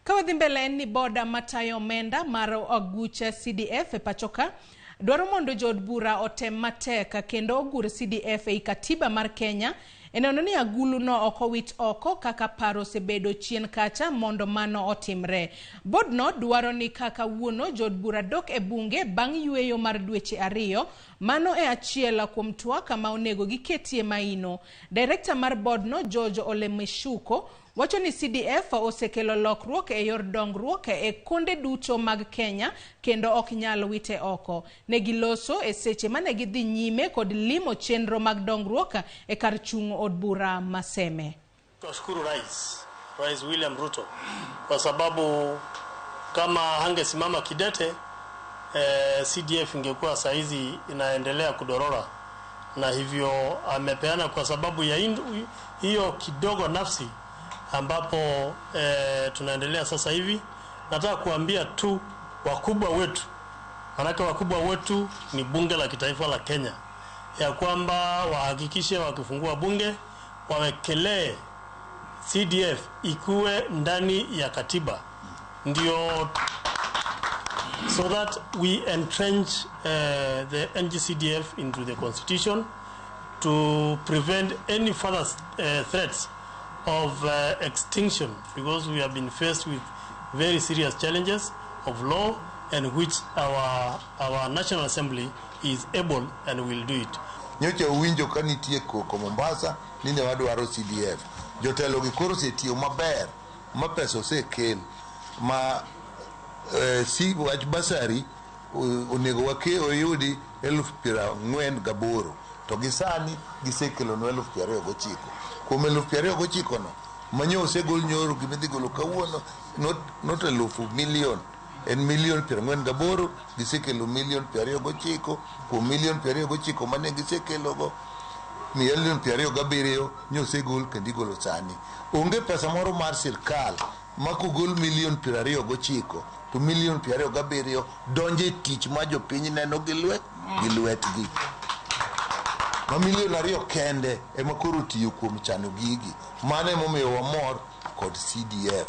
Kawadhi mbele ni boda matayo menda maro oguche CDF e pachoka. Dwaro mondo jod bura otem matek kendo ogur CDF e katiba mar Kenya. Eneno ni agulu no okowit oko kaka paro sebedo chien kacha mondo mano otimre. Bod no dwaro ni kaka wuono jod bura dok e bunge bang' yueyo mar dweche 2. Mano e achiel kuom twak ma onego giketie maino. Director mar bod no George Olemeshuko wacho ni CDF osekelo lokruok e yor dongruok e konde duto mag Kenya kendo ok nyal wite oko. Negiloso e seche mane gidhi nyime kod limo chenro mag dongruok e kar chung od bura Maseme. Tushukuru Rais William Ruto kwa sababu kama hangesimama kidete CDF ingekuwa saizi inaendelea kudorora, na hivyo amepeana kwa sababu ya hiyo kidogo nafsi ambapo tunaendelea sasa hivi. Nataka kuambia tu wakubwa wetu, manake wakubwa wetu ni bunge la kitaifa la Kenya, ya kwamba wahakikishe wakifungua bunge wawekelee CDF ikuwe ndani ya katiba, ndio so that we entrench the NGCDF into the constitution to prevent any further threats of extinction, because we have been faced with very serious challenges of law, and which our National Assembly is able and will do it. Nyocha uwinjo kanitie koko Mombasa nine wadwaro CDF. Jotelo gi koro setiyo maber, ma pesa osekel, ma si wach basari onego wake oyudi 48,000 to gisani gisekelo no 29,000. Kuom 29,000 no manyo osegol nyoro gimidhi golo kawuono not 1,000,000 en 1,48,000 gisekelo 1,29,000 kuom 1,29,000 mane gisekelo go 1,27,000 nyosegol kendo igolo sani. Onge pesa moro mar sirkal makogol 1,29,000 to 1,27,000 donje tich ma jopiny neno gi lwetgi. Ma 2,000,000 kende ema koro tiyo kuom chano gigi. Mane momiyo wamor kod CDF.